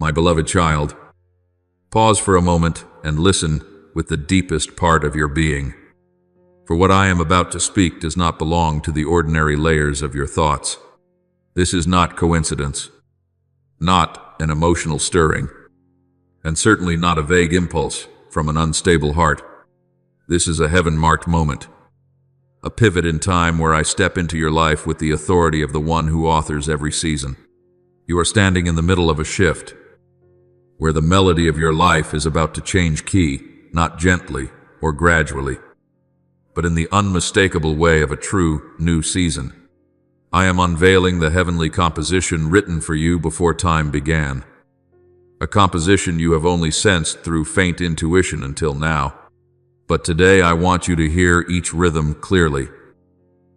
My beloved child, pause for a moment and listen with the deepest part of your being. For what I am about to speak does not belong to the ordinary layers of your thoughts. This is not coincidence, not an emotional stirring, and certainly not a vague impulse from an unstable heart. This is a heaven-marked moment, a pivot in time where I step into your life with the authority of the one who authors every season. You are standing in the middle of a shift, where the melody of your life is about to change key, not gently or gradually, but in the unmistakable way of a true new season. I am unveiling the heavenly composition written for you before time began, a composition you have only sensed through faint intuition until now. But today I want you to hear each rhythm clearly,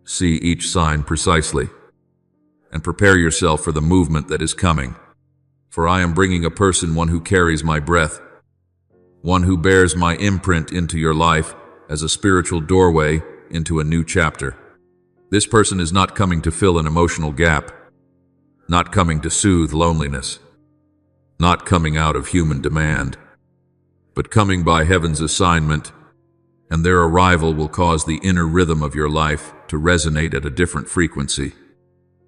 see each sign precisely, and prepare yourself for the movement that is coming. For I am bringing a person, one who carries my breath, one who bears my imprint into your life as a spiritual doorway into a new chapter. This person is not coming to fill an emotional gap, not coming to soothe loneliness, not coming out of human demand, but coming by heaven's assignment, and their arrival will cause the inner rhythm of your life to resonate at a different frequency.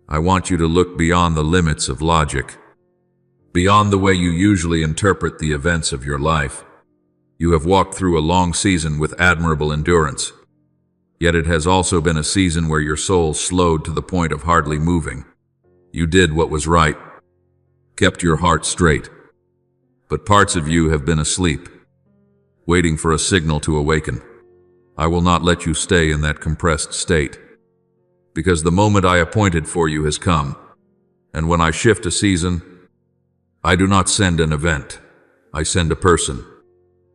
I want you to look beyond the limits of logic, beyond the way you usually interpret the events of your life. You have walked through a long season with admirable endurance, yet it has also been a season where your soul slowed to the point of hardly moving. You did what was right, kept your heart straight, but parts of you have been asleep, waiting for a signal to awaken. I will not let you stay in that compressed state, because the moment I appointed for you has come, and when I shift a season, I do not send an event, I send a person.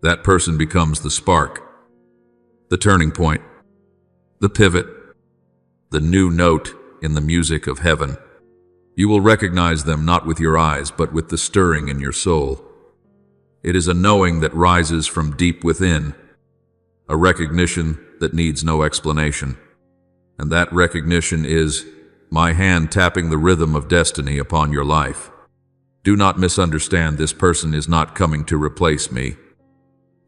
That person becomes the spark, the turning point, the pivot, the new note in the music of heaven. You will recognize them not with your eyes, but with the stirring in your soul. It is a knowing that rises from deep within, a recognition that needs no explanation. And that recognition is my hand tapping the rhythm of destiny upon your life. Do not misunderstand, this person is not coming to replace me,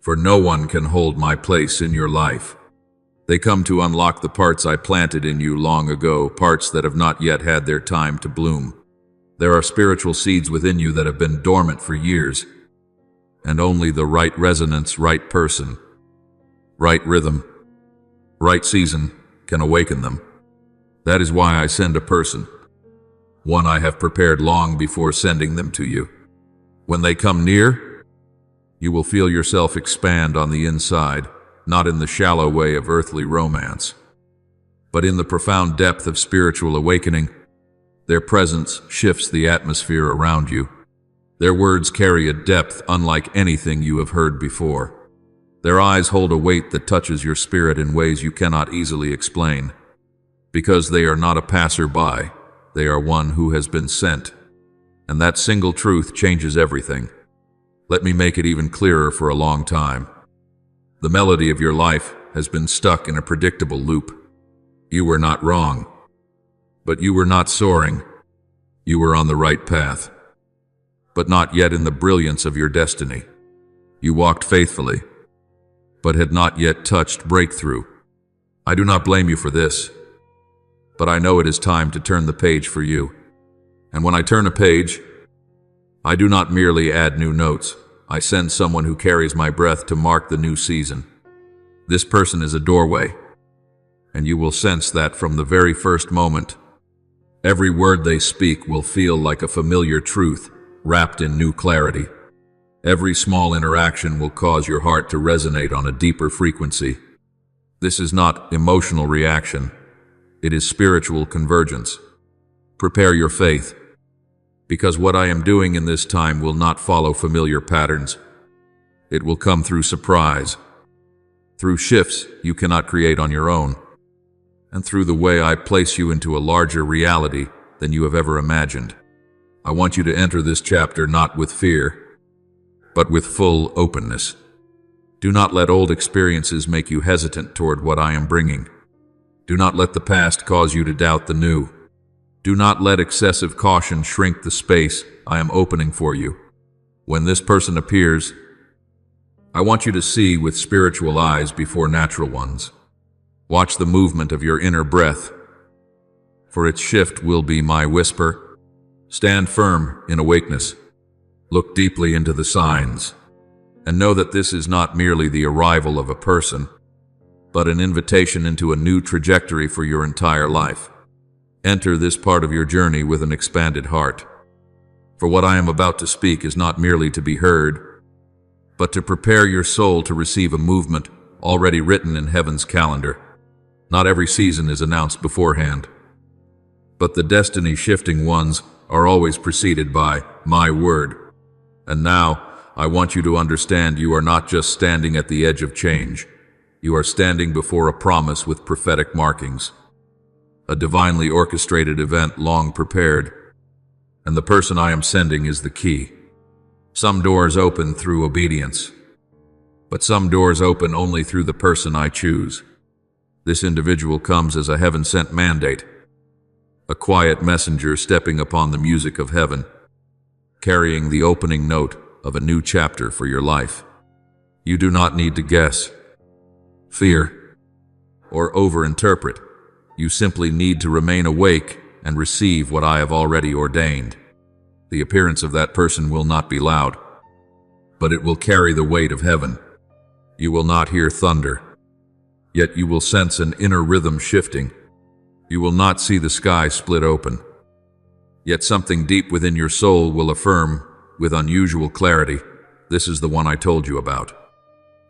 for no one can hold my place in your life. They come to unlock the parts I planted in you long ago, parts that have not yet had their time to bloom. There are spiritual seeds within you that have been dormant for years, and only the right resonance, right person, right rhythm, right season can awaken them. That is why I send a person, one I have prepared long before sending them to you. When they come near, you will feel yourself expand on the inside, not in the shallow way of earthly romance, but in the profound depth of spiritual awakening. Their presence shifts the atmosphere around you. Their words carry a depth unlike anything you have heard before. Their eyes hold a weight that touches your spirit in ways you cannot easily explain. Because they are not a passerby, they are one who has been sent. And that single truth changes everything. Let me make it even clearer. For a long time, the melody of your life has been stuck in a predictable loop. You were not wrong, but you were not soaring. You were on the right path, but not yet in the brilliance of your destiny. You walked faithfully, but had not yet touched breakthrough. I do not blame you for this, but I know it is time to turn the page for you. And when I turn a page, I do not merely add new notes. I send someone who carries my breath to mark the new season. This person is a doorway, and you will sense that from the very first moment. Every word they speak will feel like a familiar truth wrapped in new clarity. Every small interaction will cause your heart to resonate on a deeper frequency. This is not emotional reaction. It is spiritual convergence. Prepare your faith, because what I am doing in this time will not follow familiar patterns. It will come through surprise, through shifts you cannot create on your own, and through the way I place you into a larger reality than you have ever imagined. I want you to enter this chapter not with fear, but with full openness. Do not let old experiences make you hesitant toward what I am bringing. Do not let the past cause you to doubt the new. Do not let excessive caution shrink the space I am opening for you. When this person appears, I want you to see with spiritual eyes before natural ones. Watch the movement of your inner breath, for its shift will be my whisper. Stand firm in awakeness. Look deeply into the signs, and know that this is not merely the arrival of a person, but an invitation into a new trajectory for your entire life. Enter this part of your journey with an expanded heart. For what I am about to speak is not merely to be heard, but to prepare your soul to receive a movement already written in heaven's calendar. Not every season is announced beforehand, but the destiny-shifting ones are always preceded by my word. And now, I want you to understand you are not just standing at the edge of change. You are standing before a promise with prophetic markings, a divinely orchestrated event long prepared, and the person I am sending is the key. Some doors open through obedience, but some doors open only through the person I choose. This individual comes as a heaven-sent mandate, a quiet messenger stepping upon the music of heaven, carrying the opening note of a new chapter for your life. You do not need to guess, fear, or overinterpret. You simply need to remain awake and receive what I have already ordained. The appearance of that person will not be loud, but it will carry the weight of heaven. You will not hear thunder, yet you will sense an inner rhythm shifting. You will not see the sky split open, yet something deep within your soul will affirm with unusual clarity, this is the one I told you about.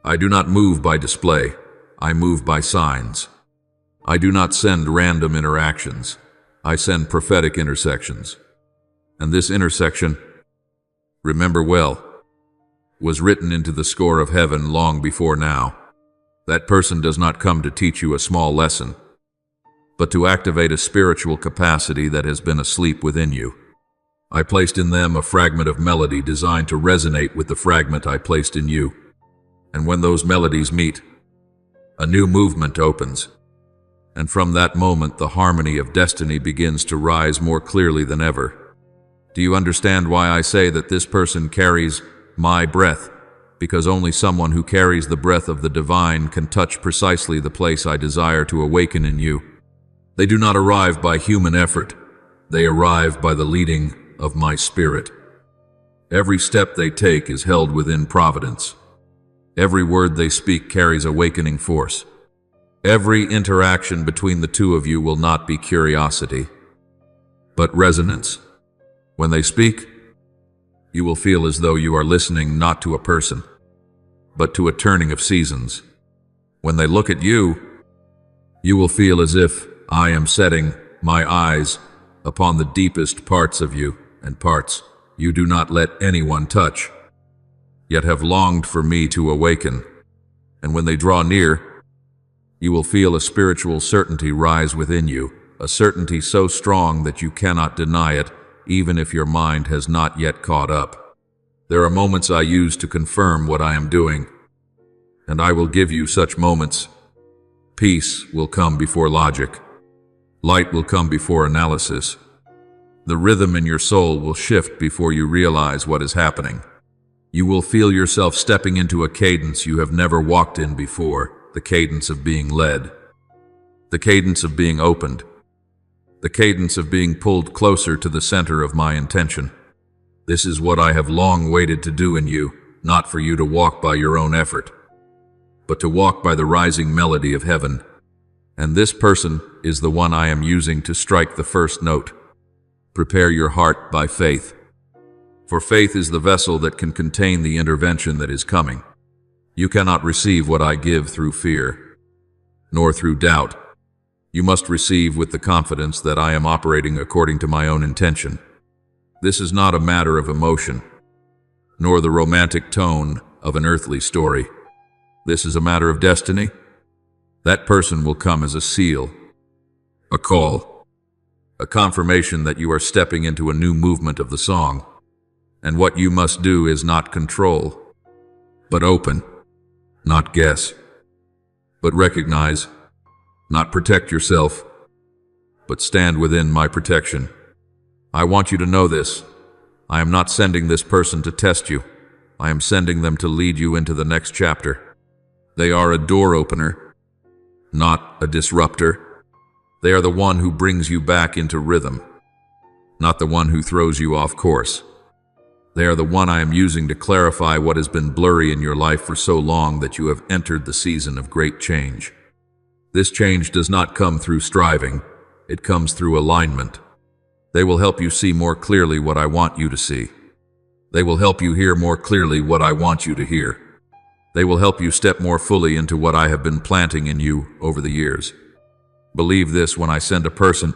I do not move by display, I move by signs. I do not send random interactions, I send prophetic intersections. And this intersection, remember well, was written into the score of heaven long before now. That person does not come to teach you a small lesson, but to activate a spiritual capacity that has been asleep within you. I placed in them a fragment of melody designed to resonate with the fragment I placed in you. And when those melodies meet, a new movement opens. And from that moment, the harmony of destiny begins to rise more clearly than ever. Do you understand why I say that this person carries my breath? Because only someone who carries the breath of the divine can touch precisely the place I desire to awaken in you. They do not arrive by human effort. They arrive by the leading of my spirit. Every step they take is held within providence. Every word they speak carries awakening force. Every interaction between the two of you will not be curiosity, but resonance. When they speak, you will feel as though you are listening not to a person, but to a turning of seasons. When they look at you, you will feel as if I am setting my eyes upon the deepest parts of you, and parts you do not let anyone touch, yet have longed for me to awaken. And when they draw near, you will feel a spiritual certainty rise within you, a certainty so strong that you cannot deny it, even if your mind has not yet caught up. There are moments I use to confirm what I am doing, and I will give you such moments. Peace will come before logic. Light will come before analysis. The rhythm in your soul will shift before you realize what is happening. You will feel yourself stepping into a cadence you have never walked in before, the cadence of being led, the cadence of being opened, the cadence of being pulled closer to the center of my intention. This is what I have long waited to do in you, not for you to walk by your own effort, but to walk by the rising melody of heaven. And this person is the one I am using to strike the first note. Prepare your heart by faith, for faith is the vessel that can contain the intervention that is coming. You cannot receive what I give through fear, nor through doubt. You must receive with the confidence that I am operating according to my own intention. This is not a matter of emotion, nor the romantic tone of an earthly story. This is a matter of destiny. That person will come as a seal, a call, a confirmation that you are stepping into a new movement of the song. And what you must do is not control, but open, not guess, but recognize, not protect yourself, but stand within my protection. I want you to know this. I am not sending this person to test you. I am sending them to lead you into the next chapter. They are a door opener, not a disruptor. They are the one who brings you back into rhythm, not the one who throws you off course. They are the one I am using to clarify what has been blurry in your life for so long that you have entered the season of great change. This change does not come through striving, it comes through alignment. They will help you see more clearly what I want you to see. They will help you hear more clearly what I want you to hear. They will help you step more fully into what I have been planting in you over the years. Believe this: when I send a person,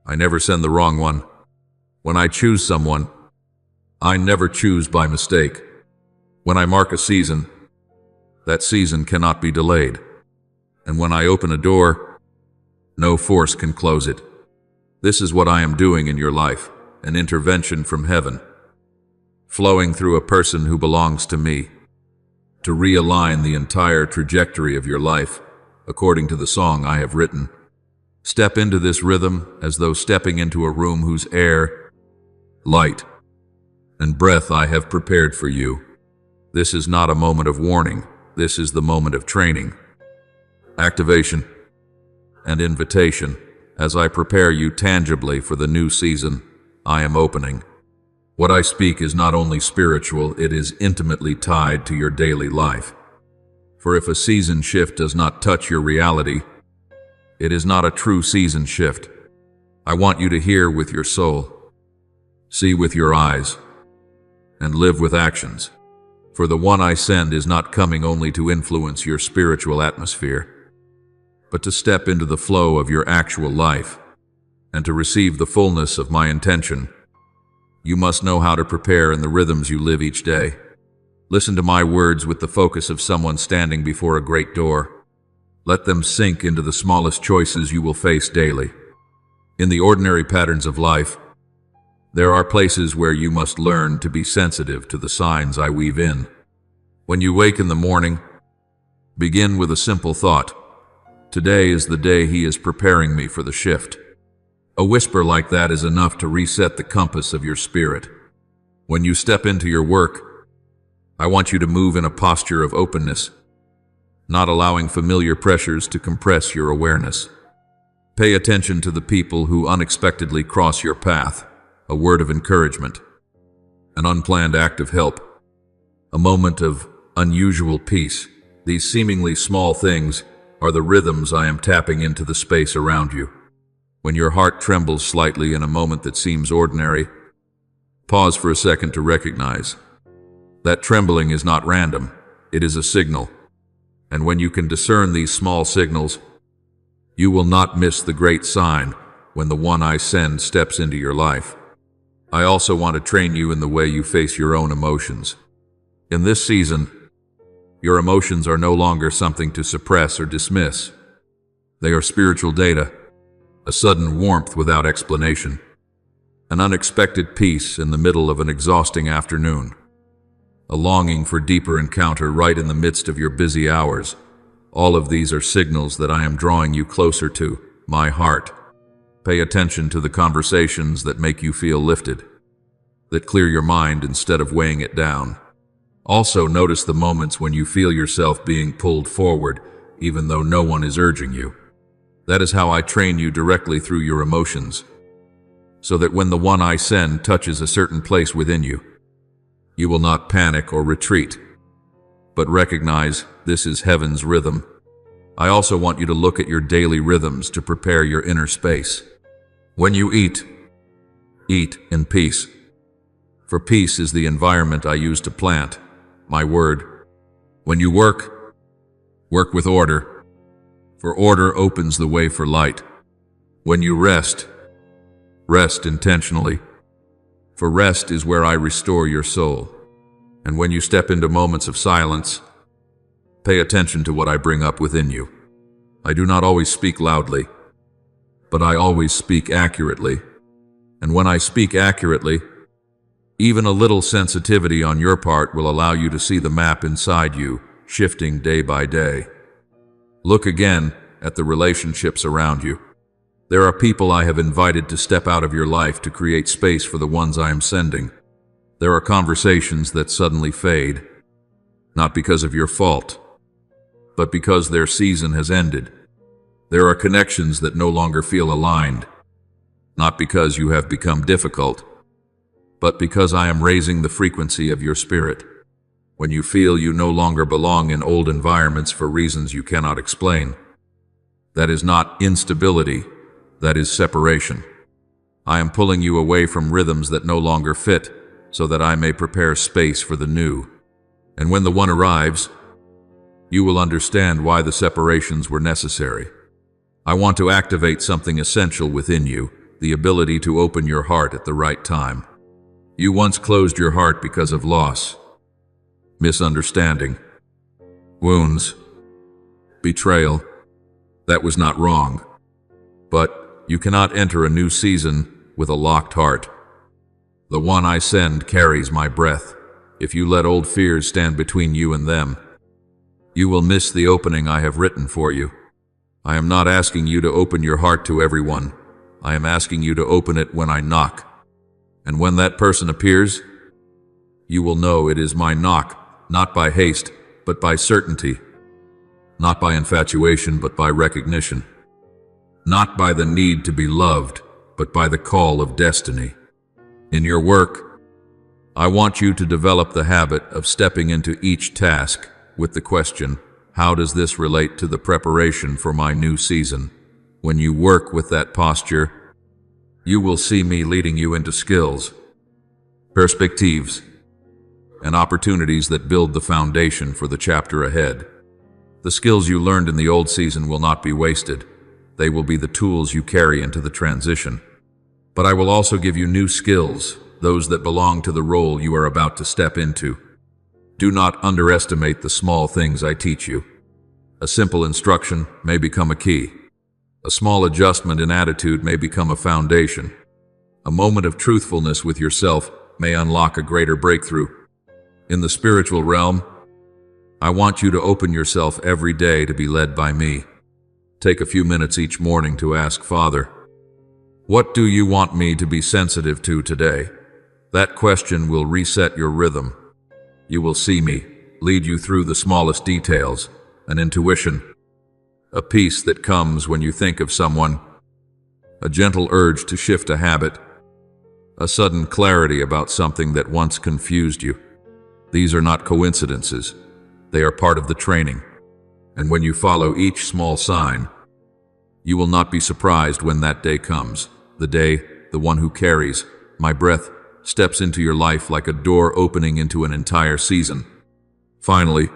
I never send the wrong one. When I choose someone, I never choose by mistake. When I mark a season, that season cannot be delayed. And when I open a door, no force can close it. This is what I am doing in your life, an intervention from heaven, flowing through a person who belongs to me, to realign the entire trajectory of your life, according to the song I have written. Step into this rhythm as though stepping into a room whose air, light, and breath I have prepared for you. This is not a moment of warning. This is the moment of training, activation, and invitation. As I prepare you tangibly for the new season I am opening. What I speak is not only spiritual, it is intimately tied to your daily life. For if a season shift does not touch your reality, it is not a true season shift. I want you to hear with your soul, see with your eyes, and live with actions. For the one I send is not coming only to influence your spiritual atmosphere, but to step into the flow of your actual life and to receive the fullness of my intention. You must know how to prepare in the rhythms you live each day. Listen to my words with the focus of someone standing before a great door. Let them sink into the smallest choices you will face daily. In the ordinary patterns of life, there are places where you must learn to be sensitive to the signs I weave in. When you wake in the morning, begin with a simple thought. Today is the day he is preparing me for the shift. A whisper like that is enough to reset the compass of your spirit. When you step into your work, I want you to move in a posture of openness, not allowing familiar pressures to compress your awareness. Pay attention to the people who unexpectedly cross your path, a word of encouragement, an unplanned act of help, a moment of unusual peace. These seemingly small things are the rhythms I am tapping into the space around you. When your heart trembles slightly in a moment that seems ordinary, pause for a second to recognize that trembling is not random, it is a signal. And when you can discern these small signals, you will not miss the great sign when the one I send steps into your life. I also want to train you in the way you face your own emotions. In this season, your emotions are no longer something to suppress or dismiss. They are spiritual data, a sudden warmth without explanation, an unexpected peace in the middle of an exhausting afternoon, a longing for deeper encounter right in the midst of your busy hours. All of these are signals that I am drawing you closer to my heart. Pay attention to the conversations that make you feel lifted, that clear your mind instead of weighing it down. Also notice the moments when you feel yourself being pulled forward, even though no one is urging you. That is how I train you directly through your emotions, so that when the one I send touches a certain place within you, you will not panic or retreat, but recognize this is heaven's rhythm. I also want you to look at your daily rhythms to prepare your inner space. When you eat in peace. For peace is the environment I use to plant my word. When you work with order, for order opens the way for light. When you rest intentionally, for rest is where I restore your soul. And when you step into moments of silence, pay attention to what I bring up within you. I do not always speak loudly, but I always speak accurately. And when I speak accurately, even a little sensitivity on your part will allow you to see the map inside you, shifting day by day. Look again at the relationships around you. There are people I have invited to step out of your life to create space for the ones I am sending. There are conversations that suddenly fade, not because of your fault, but because their season has ended. There are connections that no longer feel aligned, not because you have become difficult, but because I am raising the frequency of your spirit. When you feel you no longer belong in old environments for reasons you cannot explain, that is not instability, that is separation. I am pulling you away from rhythms that no longer fit, so that I may prepare space for the new. And when the one arrives, you will understand why the separations were necessary. I want to activate something essential within you, the ability to open your heart at the right time. You once closed your heart because of loss, misunderstanding, wounds, betrayal. That was not wrong. But you cannot enter a new season with a locked heart. The one I send carries my breath. If you let old fears stand between you and them, you will miss the opening I have written for you. I am not asking you to open your heart to everyone. I am asking you to open it when I knock. And when that person appears, you will know it is my knock, not by haste, but by certainty. Not by infatuation, but by recognition. Not by the need to be loved, but by the call of destiny. In your work, I want you to develop the habit of stepping into each task with the question, how does this relate to the preparation for my new season? When you work with that posture, you will see me leading you into skills, perspectives, and opportunities that build the foundation for the chapter ahead. The skills you learned in the old season will not be wasted. They will be the tools you carry into the transition. But I will also give you new skills, those that belong to the role you are about to step into. Do not underestimate the small things I teach you. A simple instruction may become a key. A small adjustment in attitude may become a foundation. A moment of truthfulness with yourself may unlock a greater breakthrough. In the spiritual realm, I want you to open yourself every day to be led by me. Take a few minutes each morning to ask, Father, what do you want me to be sensitive to today? That question will reset your rhythm. You will see me lead you through the smallest details, an intuition, a peace that comes when you think of someone, a gentle urge to shift a habit, a sudden clarity about something that once confused you. These are not coincidences. They are part of the training. And when you follow each small sign, you will not be surprised when that day comes. The day, the one who carries my breath, steps into your life like a door opening into an entire season. Finally,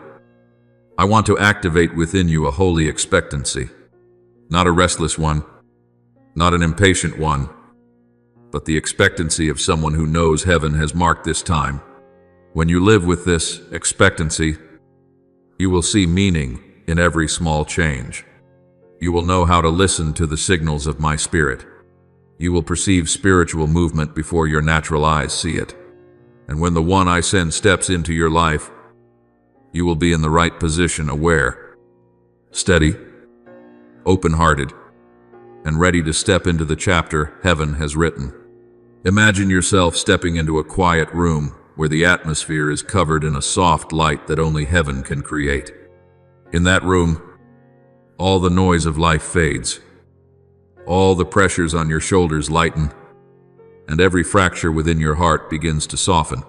I want to activate within you a holy expectancy. Not a restless one, not an impatient one, but the expectancy of someone who knows heaven has marked this time. When you live with this expectancy, you will see meaning in every small change. You will know how to listen to the signals of my spirit. You will perceive spiritual movement before your natural eyes see it. And when the one I send steps into your life, you will be in the right position, aware, steady, open-hearted, and ready to step into the chapter heaven has written. Imagine yourself stepping into a quiet room where the atmosphere is covered in a soft light that only heaven can create. In that room, all the noise of life fades. All the pressures on your shoulders lighten, and every fracture within your heart begins to soften.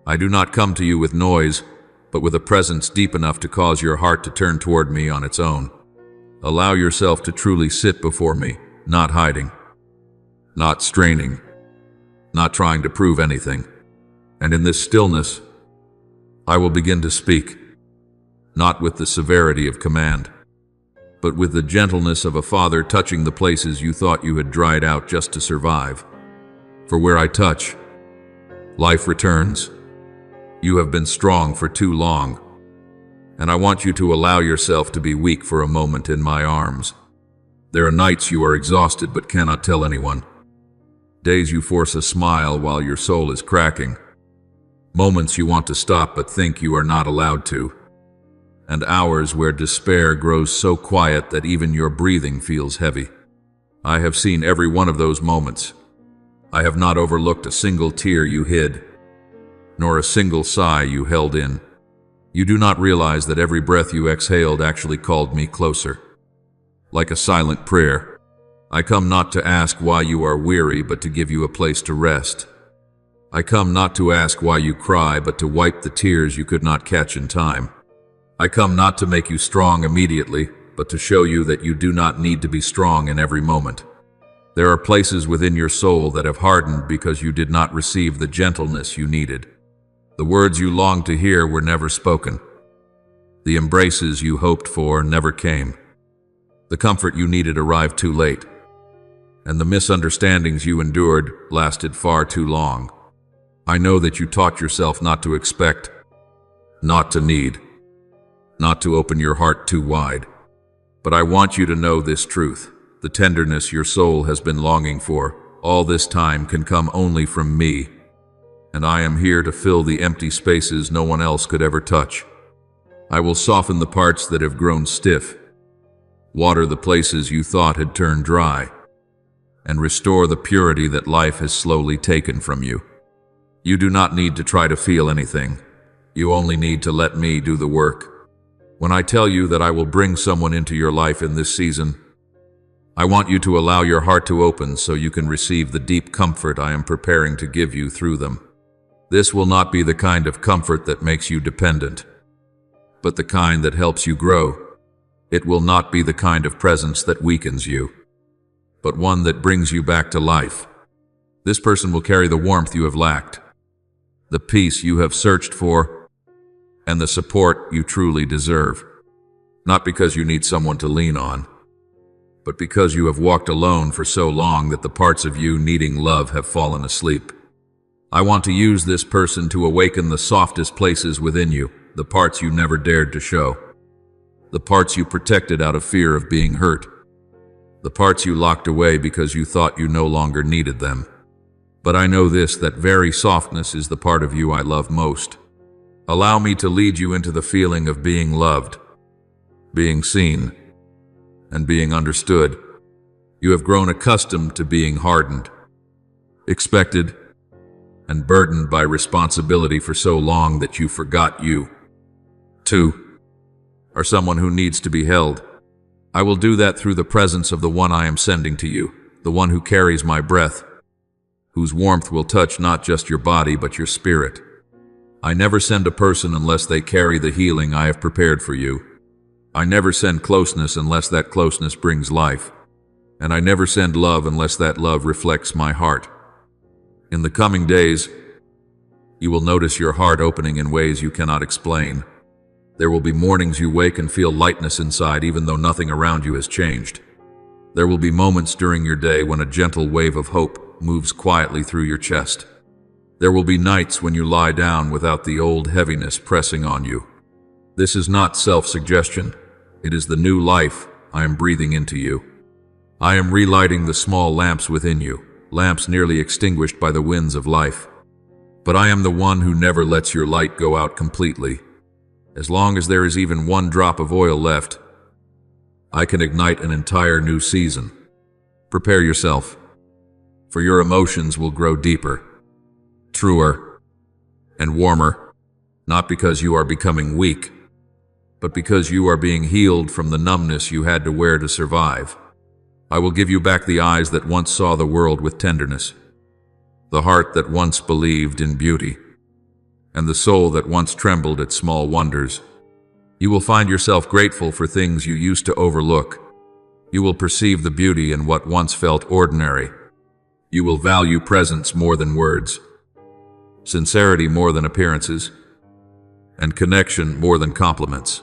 I do not come to you with noise, but with a presence deep enough to cause your heart to turn toward me on its own. Allow yourself to truly sit before me, not hiding, not straining, not trying to prove anything. And in this stillness, I will begin to speak, not with the severity of command, but with the gentleness of a father touching the places you thought you had dried out just to survive. For where I touch, life returns. You have been strong for too long, and I want you to allow yourself to be weak for a moment in my arms. There are nights you are exhausted but cannot tell anyone. Days you force a smile while your soul is cracking. Moments you want to stop but think you are not allowed to. And hours where despair grows so quiet that even your breathing feels heavy. I have seen every one of those moments. I have not overlooked a single tear you hid, nor a single sigh you held in. You do not realize that every breath you exhaled actually called me closer. Like a silent prayer, I come not to ask why you are weary, but to give you a place to rest. I come not to ask why you cry, but to wipe the tears you could not catch in time. I come not to make you strong immediately, but to show you that you do not need to be strong in every moment. There are places within your soul that have hardened because you did not receive the gentleness you needed. The words you longed to hear were never spoken. The embraces you hoped for never came. The comfort you needed arrived too late. And the misunderstandings you endured lasted far too long. I know that you taught yourself not to expect, not to need, not to open your heart too wide. But I want you to know this truth. The tenderness your soul has been longing for all this time can come only from me. And I am here to fill the empty spaces no one else could ever touch. I will soften the parts that have grown stiff, water the places you thought had turned dry, and restore the purity that life has slowly taken from you. You do not need to try to feel anything. You only need to let me do the work. When I tell you that I will bring someone into your life in this season, I want you to allow your heart to open so you can receive the deep comfort I am preparing to give you through them. This will not be the kind of comfort that makes you dependent, but the kind that helps you grow. It will not be the kind of presence that weakens you, but one that brings you back to life. This person will carry the warmth you have lacked, the peace you have searched for, and the support you truly deserve. Not because you need someone to lean on, but because you have walked alone for so long that the parts of you needing love have fallen asleep. I want to use this person to awaken the softest places within you, the parts you never dared to show, the parts you protected out of fear of being hurt, the parts you locked away because you thought you no longer needed them. But I know this, that very softness is the part of you I love most. Allow me to lead you into the feeling of being loved, being seen, and being understood. You have grown accustomed to being hardened, expected, and burdened by responsibility for so long that you forgot you, too, are someone who needs to be held. I will do that through the presence of the one I am sending to you, the one who carries my breath, whose warmth will touch not just your body but your spirit. I never send a person unless they carry the healing I have prepared for you. I never send closeness unless that closeness brings life. And I never send love unless that love reflects my heart. In the coming days, you will notice your heart opening in ways you cannot explain. There will be mornings you wake and feel lightness inside even though nothing around you has changed. There will be moments during your day when a gentle wave of hope moves quietly through your chest. There will be nights when you lie down without the old heaviness pressing on you. This is not self-suggestion. It is the new life I am breathing into you. I am relighting the small lamps within you, lamps nearly extinguished by the winds of life. But I am the one who never lets your light go out completely. As long as there is even one drop of oil left, I can ignite an entire new season. Prepare yourself, for your emotions will grow deeper, truer, and warmer, not because you are becoming weak, but because you are being healed from the numbness you had to wear to survive. I will give you back the eyes that once saw the world with tenderness, the heart that once believed in beauty, and the soul that once trembled at small wonders. You will find yourself grateful for things you used to overlook. You will perceive the beauty in what once felt ordinary. You will value presence more than words, sincerity more than appearances, and connection more than compliments.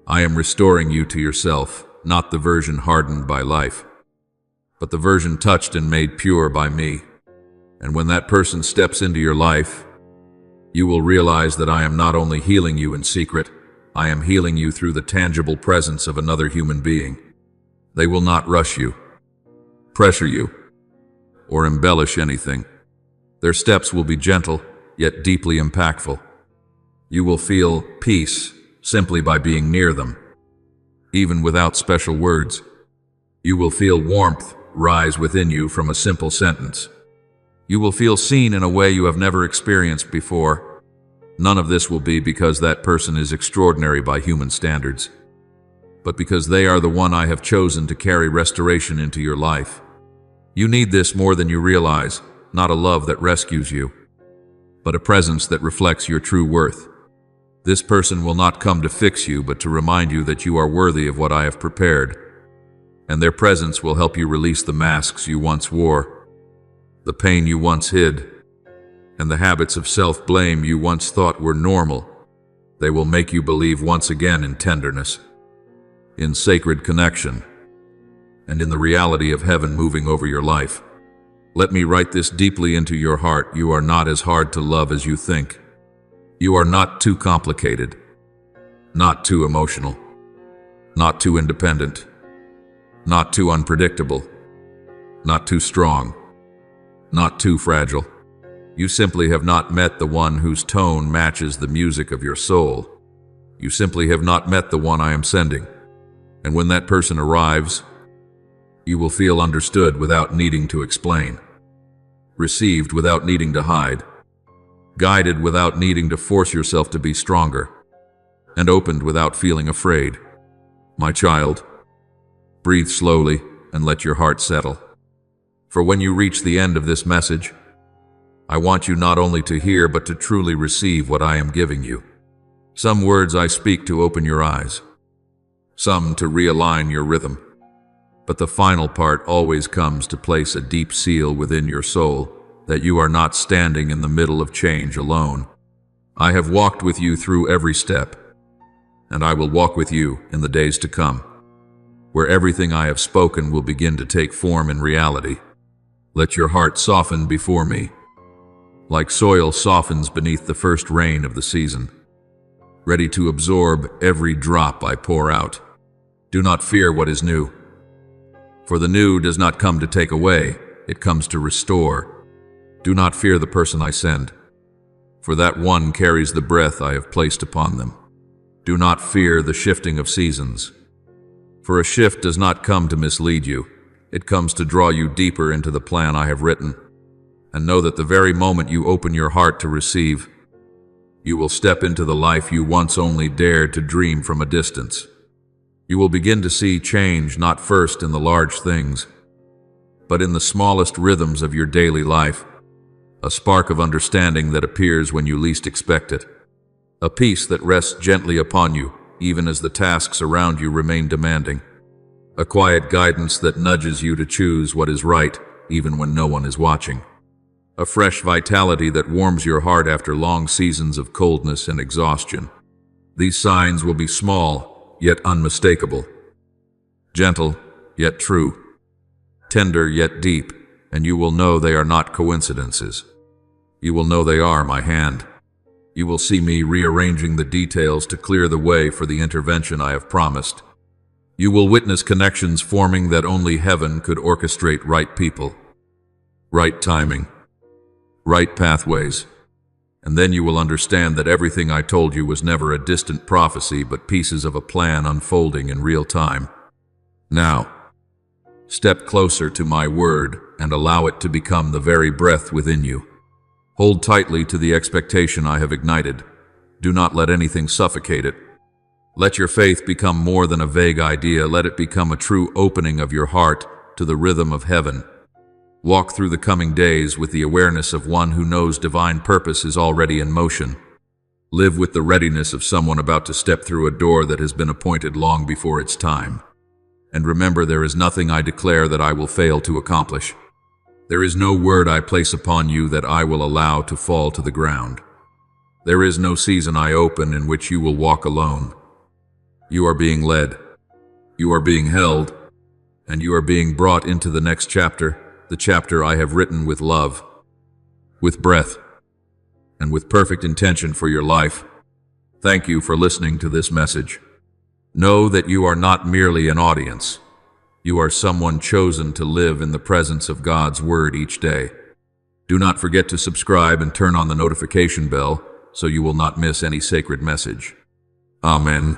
I am restoring you to yourself, not the version hardened by life, but the version touched and made pure by me. And when that person steps into your life, you will realize that I am not only healing you in secret, I am healing you through the tangible presence of another human being. They will not rush you, pressure you, or embellish anything. Their steps will be gentle, yet deeply impactful. You will feel peace simply by being near them, even without special words. You will feel warmth rise within you from a simple sentence. You will feel seen in a way you have never experienced before. None of this will be because that person is extraordinary by human standards, but because they are the one I have chosen to carry restoration into your life. You need this more than you realize, not a love that rescues you, but a presence that reflects your true worth. This person will not come to fix you, but to remind you that you are worthy of what I have prepared, and their presence will help you release the masks you once wore, the pain you once hid, and the habits of self-blame you once thought were normal. They will make you believe once again in tenderness, in sacred connection, and in the reality of heaven moving over your life. Let me write this deeply into your heart. You are not as hard to love as you think. You are not too complicated, not too emotional, not too independent, not too unpredictable, not too strong, not too fragile. You simply have not met the one whose tone matches the music of your soul. You simply have not met the one I am sending. And when that person arrives, you will feel understood without needing to explain, received without needing to hide, guided without needing to force yourself to be stronger, and opened without feeling afraid. My child, breathe slowly and let your heart settle. For when you reach the end of this message, I want you not only to hear but to truly receive what I am giving you. Some words I speak to open your eyes, some to realign your rhythm, but the final part always comes to place a deep seal within your soul that you are not standing in the middle of change alone. I have walked with you through every step, and I will walk with you in the days to come, where everything I have spoken will begin to take form in reality. Let your heart soften before me, like soil softens beneath the first rain of the season, ready to absorb every drop I pour out. Do not fear what is new, for the new does not come to take away, it comes to restore. Do not fear the person I send, for that one carries the breath I have placed upon them. Do not fear the shifting of seasons, for a shift does not come to mislead you, it comes to draw you deeper into the plan I have written. And know that the very moment you open your heart to receive, you will step into the life you once only dared to dream from a distance. You will begin to see change not first in the large things, but in the smallest rhythms of your daily life, a spark of understanding that appears when you least expect it, a peace that rests gently upon you even as the tasks around you remain demanding, a quiet guidance that nudges you to choose what is right even when no one is watching. A fresh vitality that warms your heart after long seasons of coldness and exhaustion. These signs will be small, yet unmistakable. Gentle, yet true. Tender, yet deep, and you will know they are not coincidences. You will know they are my hand. You will see me rearranging the details to clear the way for the intervention I have promised. You will witness connections forming that only heaven could orchestrate. Right people, right timing, right pathways, and then you will understand that everything I told you was never a distant prophecy but pieces of a plan unfolding in real time. Now, step closer to my word and allow it to become the very breath within you. Hold tightly to the expectation I have ignited. Do not let anything suffocate it. Let your faith become more than a vague idea. Let it become a true opening of your heart to the rhythm of heaven. Walk through the coming days with the awareness of one who knows divine purpose is already in motion. Live with the readiness of someone about to step through a door that has been appointed long before its time. And remember, there is nothing I declare that I will fail to accomplish. There is no word I place upon you that I will allow to fall to the ground. There is no season I open in which you will walk alone. You are being led, you are being held, and you are being brought into the next chapter, the chapter I have written with love, with breath, and with perfect intention for your life. Thank you for listening to this message. Know that you are not merely an audience. You are someone chosen to live in the presence of God's Word each day. Do not forget to subscribe and turn on the notification bell so you will not miss any sacred message. Amen.